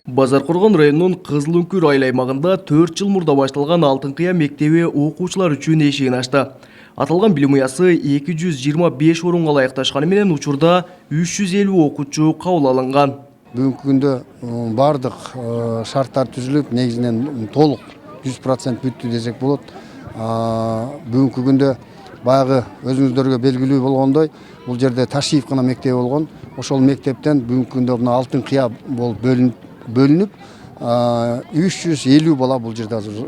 Базаркоргон районунун Кызыл Үңкүр айыл аймагында 4 жыл мурда башталган Алтын Кыя мектеби окуучулар үчүн эшигин ачты. Аталган билим уясы 225 орунга ылайыкташканы менен учурда 350 окуучу кабыл алынган. Бүгүнкү күндө бардык шарттар түзүлүп, негизинен толук 100% бүттү десек болот. Бүгүнкү күндө баягы өзүңүздөргө белгилүү болгондой, бул жерде Ташиевкана мектеби болгон. Ошол мектептен бүгүнкү күндө мына Алтын Кыя болуп бөлүнүп, 350 бала бул жерде азыр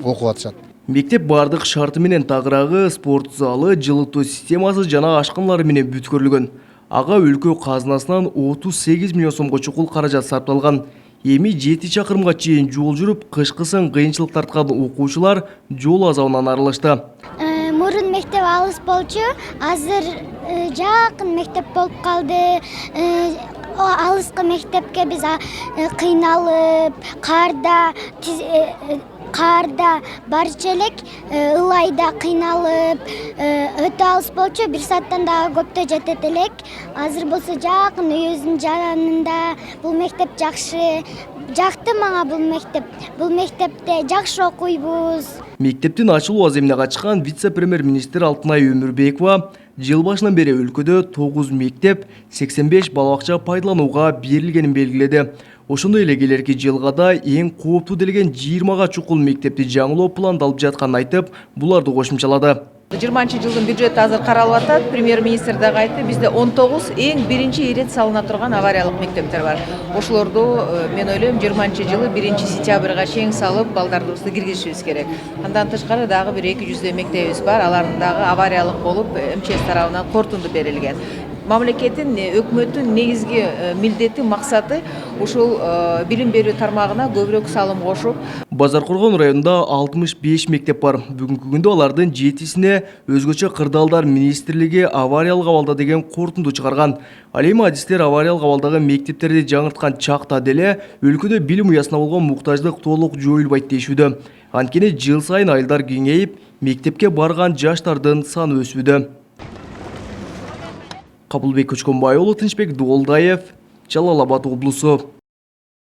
окуп атышат. Мектеп бардык шарты менен тагырагы, спорт залы, жылытуу системасы жана ашканалары менен бүткөрүлгөн. Ага өлкө казынасынан 38 миллион сомго чукул каражат сарпталган. Эми 7 чакырымга чейин жол жүрүп, кышкысын кыйынчылык тарткан окуучулар жол азабынан арылышты. Мурун мектеп алыс болчу, азыр жакын мектеп болуп калды. Алыскы мектепке биз кыйналып, карда барчу элек, ылайда кыйналып, өтө алыс болчу, 1 сааттан дагы көптө жетет элек. Азыр болсо жакын үйүбүздүн жанында. Бул мектеп жакшы. Жакты мага бул мектеп. Бул мектепте жакшы окуйбуз. Мектептин ачылуу аземине катышкан вице-премьер-министр Алтынай Өмүрбекова жыл башынан бери өлкөдө 9 мектеп, 85 балабакча пайдаланууга берилгенин белгиледи. Ошондой эле келерки жылга да эң кооптуу делген 20га чукул мектепти жаңылоо пландалып жатканын айтып, буларды кошумчалады. 20-жылдын бюджети азыр каралып атат. Премьер-министр дагы айтты, бизде 19 эң биринчи ирет салына турган авариялык мектептер бар. Ошолорду мен ойлойм 20-жылы 1-сентябрга чейин салып, балдардыбызды киргизишибиз керек. Андан тышкары дагы бир 200 мектебибиз бар. Алардын дагы авариялык болуп, МЧС тарабынан корутунду берилген. Мамлекеттин, өкмөттүн негизги милдети, максаты ушул билим берүү тармагына көбүрөөк салым кошуп. Базаркоргон районунда 65 мектеп бар. Бүгүнкү күндө алардын 7-сине өзгөчө кырдаалдар министрлиги авариялык абалда деген корутунду чыгарган. Ал эми адистер авариялык абалдагы мектептерди жаңырткан чакта деле өлкөдө билим уясына болгон муктаждык толук жоюлбайт дешүүдө. Анткени жыл сайын айылдар кеңейип, мектепке барган жаштардын саны өсүүдө. Кабылбек Көчкөнбай уулу, Тынчбек Дуолдаев, Жалал Абад облусу.